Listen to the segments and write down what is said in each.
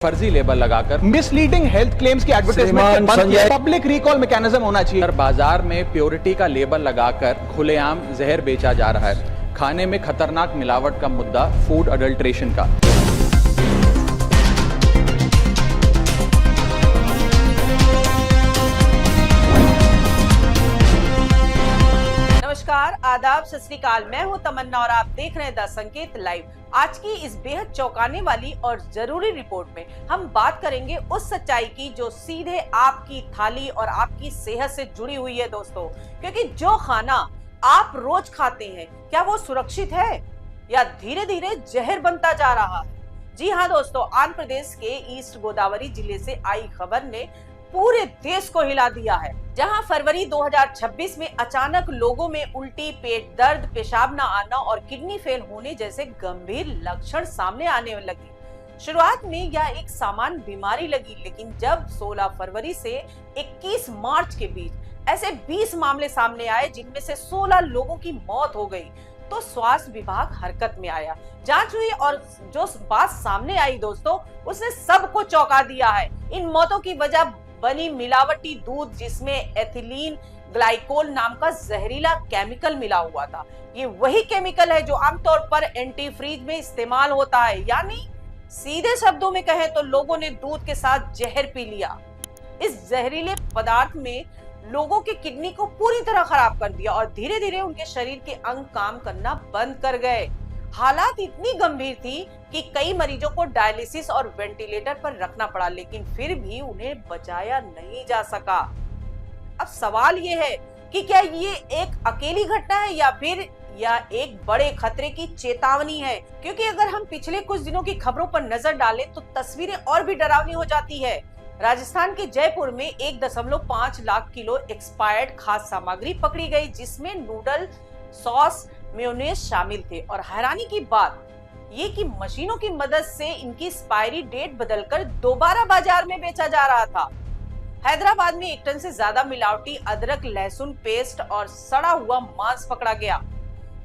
फर्जी लेबल लगाकर misleading health claims की एडवर्टाइजमेंट पब्लिक रिकॉल मैकेनिज्म होना चाहिए। बाजार में प्योरिटी का लेबल लगाकर खुलेआम जहर बेचा जा रहा है। खाने में खतरनाक मिलावट का मुद्दा फूड अडल्ट्रेशन का। नमस्कार, आदाब, सत श्री अकाल। मैं हूं तमन्ना और आप देख रहे हैं द संकेत लाइव। आज की इस बेहद चौंकाने वाली और जरूरी रिपोर्ट में हम बात करेंगे उस सच्चाई की जो सीधे आपकी थाली और आपकी सेहत से जुड़ी हुई है दोस्तों। क्योंकि जो खाना आप रोज खाते हैं, क्या वो सुरक्षित है या धीरे धीरे जहर बनता जा रहा है? जी हाँ दोस्तों, आंध्र प्रदेश के ईस्ट गोदावरी जिले से आई खबर ने पूरे देश को हिला दिया है, जहां फरवरी 2026 में अचानक लोगों में उल्टी, पेट दर्द, पेशाब न आना और किडनी फेल होने जैसे गंभीर लक्षण सामने आने लगे। शुरुआत में यह एक सामान्य बीमारी लगी, लेकिन जब 16 फरवरी से 21 मार्च के बीच ऐसे 20 मामले सामने आए जिनमें से 16 लोगों की मौत हो गई, तो स्वास्थ्य विभाग हरकत में आया। जांच हुई और जो बात सामने आई दोस्तों, उसने सबको चौंका दिया है। इन मौतों की वजह बनी मिलावटी दूध, जिसमें एथिलीन ग्लाइकोल नाम का जहरीला केमिकल मिला हुआ था। ये वही केमिकल है जो आमतौर पर एंटी फ्रीज में इस्तेमाल होता है। यानी सीधे शब्दों में कहें तो लोगों ने दूध के साथ जहर पी लिया। इस जहरीले पदार्थ में लोगों के किडनी को पूरी तरह खराब कर दिया और धीरे धीरे उनके शरीर के अंग काम करना बंद कर गए। हालात इतनी गंभीर थी कि कई मरीजों को डायलिसिस और वेंटिलेटर पर रखना पड़ा, लेकिन फिर भी उन्हें बचाया नहीं जा सका। अब सवाल ये है कि क्या ये एक अकेली घटना है या फिर एक बड़े खतरे की चेतावनी है? क्योंकि अगर हम पिछले कुछ दिनों की खबरों पर नजर डालें तो तस्वीरें और भी डरावनी हो जाती है। राजस्थान के जयपुर में 1.5 लाख किलो एक्सपायर्ड खाद्य सामग्री पकड़ी गई, जिसमें नूडल, सॉस, मेयोनेज शामिल थे। और हैरानी की बात ये कि मशीनों की मदद से इनकी एक्सपायरी डेट बदलकर दोबारा बाजार में बेचा जा रहा था। हैदराबाद में 1 टन से ज्यादा मिलावटी अदरक, लहसुन पेस्ट और सड़ा हुआ मांस पकड़ा गया।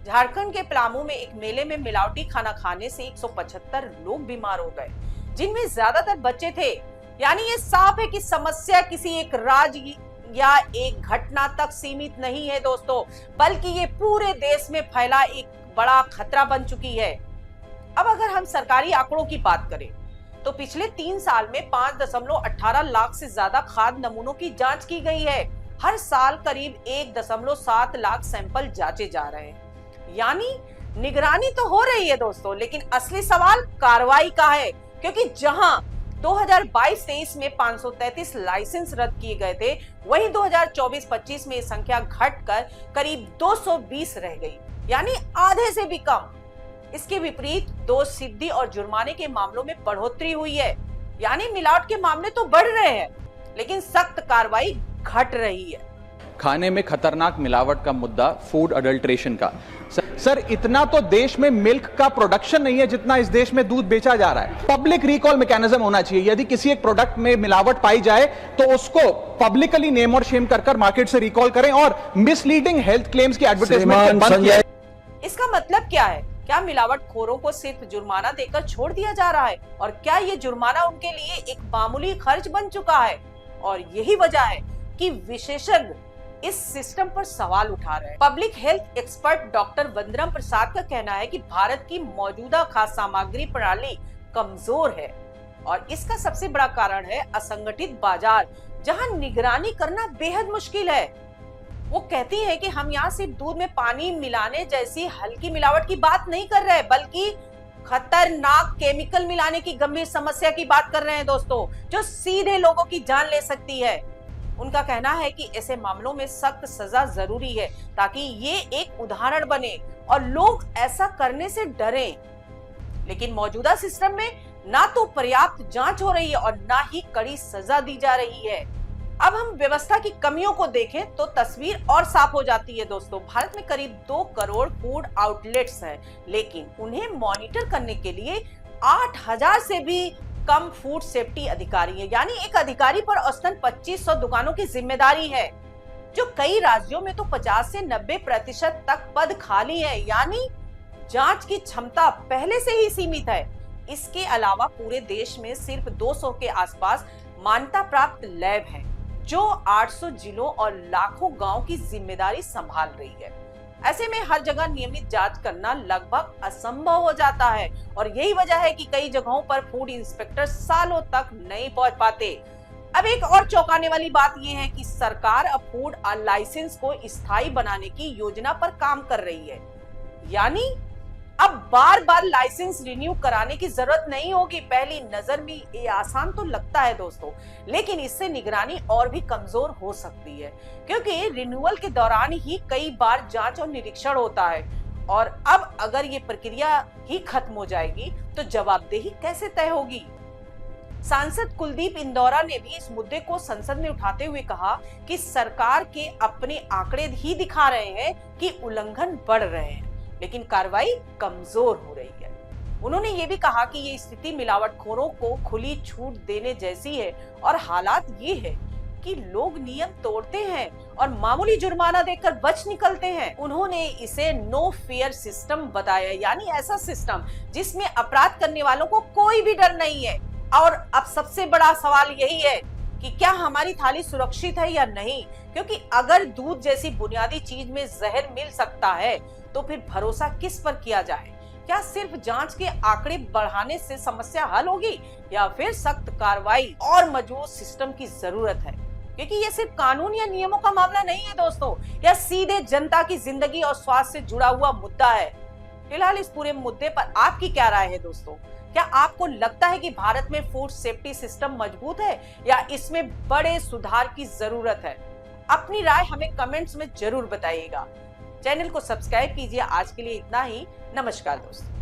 झारखंड के पलामू में एक मेले में मिलावटी खाना खाने से 175 लोग बीमार हो गए, जिनमें ज्यादातर बच्चे थे। यानी ये साफ है कि समस्या किसी एक राज्य या एक घटना तक सीमित नहीं है दोस्तों, बल्कि ये पूरे देश में फैला एक बड़ा खतरा बन चुकी है। अब अगर हम सरकारी आंकड़ों की बात करें तो पिछले 3 साल में 5.18 लाख से ज्यादा खाद्य नमूनों की जांच की गई है। हर साल करीब 1.7 लाख सैंपल जांचे जा रहे हैं। यानी निगरानी तो हो रही है दोस्तों, लेकिन असली सवाल कार्रवाई का है। क्योंकि जहां 2022-23 में 533 लाइसेंस रद्द किए गए थे, वहीं 2024-25 में ये संख्या घटकर करीब 220 रह गई, यानी आधे से भी कम। इसके विपरीत दोष सिद्धि और जुर्माने के मामलों में बढ़ोतरी हुई है। यानी मिलावट के मामले तो बढ़ रहे हैं, लेकिन सख्त कार्रवाई घट रही है। खाने में खतरनाक मिलावट का मुद्दा फूड अडल्ट्रेशन का। सर, इतना तो देश में मिल्क का प्रोडक्शन नहीं है जितना इस देश में दूध बेचा जा रहा है। पब्लिक रिकॉल मैकेनिज्म होना चाहिए। यदि किसी एक प्रोडक्ट में मिलावट पाई जाए तो उसको पब्लिकली नेम और शेम कर मार्केट से रिकॉल करें और मिसलीडिंग हेल्थ क्लेम्स की एडवर्टाइजमेंट बंद किया। इसका मतलब क्या है? क्या मिलावटखोरों को सिर्फ जुर्माना देकर छोड़ दिया जा रहा है? और क्या ये जुर्माना उनके लिए एक मामूली खर्च बन चुका है? और यही वजह है कि विशेषज्ञ इस सिस्टम पर सवाल उठा रहे हैं। पब्लिक हेल्थ एक्सपर्ट डॉक्टर वंदना प्रसाद का कहना है कि भारत की मौजूदा खाद्य सामग्री प्रणाली कमजोर है और इसका सबसे बड़ा कारण है असंगठित बाजार, जहां निगरानी करना बेहद मुश्किल है। वो कहती है कि हम यहाँ सिर्फ दूध में पानी मिलाने जैसी हल्की मिलावट की बात नहीं कर रहे, बल्कि खतरनाक केमिकल मिलाने की गंभीर समस्या की बात कर रहे हैं दोस्तों, जो सीधे लोगों की जान ले सकती है। उनका कहना है कि ऐसे मामलों में सख्त सजा जरूरी है, ताकि ये एक उदाहरण बने और लोग ऐसा करने से डरें। लेकिन मौजूदा सिस्टम में ना तो पर्याप्त जांच हो रही है और ना ही कड़ी सजा दी जा रही है। अब हम व्यवस्था की कमियों को देखें तो तस्वीर और साफ हो जाती है दोस्तों। भारत में करीब 2 करोड़ फूड आउटलेट्स हैं, लेकिन उन्हें मॉनिटर करने के लिए 8000 से भी कम फूड सेफ्टी अधिकारी है। यानी एक अधिकारी पर औसतन 2500 दुकानों की जिम्मेदारी है, जो कई राज्यों में तो 50 से 90% तक पद खाली है। यानी जांच की क्षमता पहले से ही सीमित है। इसके अलावा पूरे देश में सिर्फ 200 के आसपास मान्यता प्राप्त लैब हैं, जो 800 जिलों और लाखों गांव की जिम्मेदारी संभाल रही है। ऐसे में हर जगह नियमित जांच करना लगभग असंभव हो जाता है और यही वजह है कि कई जगहों पर फूड इंस्पेक्टर सालों तक नहीं पहुंच पाते। अब एक और चौंकाने वाली बात यह है कि सरकार अब फूड लाइसेंस को स्थायी बनाने की योजना पर काम कर रही है, यानी अब बार बार लाइसेंस रिन्यू कराने की जरूरत नहीं होगी। पहली नजर में ये आसान तो लगता है दोस्तों, लेकिन इससे निगरानी और भी कमजोर हो सकती है, क्योंकि रिन्यूअल के दौरान ही कई बार जांच और निरीक्षण होता है और अब अगर ये प्रक्रिया ही खत्म हो जाएगी तो जवाबदेही कैसे तय होगी। सांसद कुलदीप इंदौरा ने भी इस मुद्दे को संसद में उठाते हुए कहा कि सरकार के अपने आंकड़े ही दिखा रहे हैं कि उल्लंघन बढ़ रहे हैं, लेकिन कार्रवाई कमजोर हो रही है। उन्होंने ये भी कहा कि ये स्थिति मिलावटखोरों को खुली छूट देने जैसी है और हालात ये है कि लोग नियम तोड़ते हैं और मामूली जुर्माना देकर बच निकलते हैं। उन्होंने इसे नो फेयर सिस्टम बताया, यानी ऐसा सिस्टम जिसमें अपराध करने वालों को कोई भी डर नहीं है। और अब सबसे बड़ा सवाल यही है कि क्या हमारी थाली सुरक्षित है या नहीं, क्योंकि अगर दूध जैसी बुनियादी चीज में जहर मिल सकता है तो फिर भरोसा किस पर किया जाए। क्या सिर्फ जांच के आंकड़े बढ़ाने से समस्या हल होगी या फिर सख्त कार्रवाई और मजबूत सिस्टम की जरूरत है, क्योंकि ये सिर्फ कानून या नियमों का मामला नहीं है दोस्तों, यह सीधे जनता की जिंदगी और स्वास्थ्य से जुड़ा हुआ मुद्दा है। फिलहाल इस पूरे मुद्दे पर आपकी क्या राय है दोस्तों? क्या आपको लगता है कि भारत में फूड सेफ्टी सिस्टम मजबूत है या इसमें बड़े सुधार की जरूरत है? अपनी राय हमें कमेंट्स में जरूर बताइएगा। चैनल को सब्सक्राइब कीजिए। आज के लिए इतना ही। नमस्कार दोस्तों।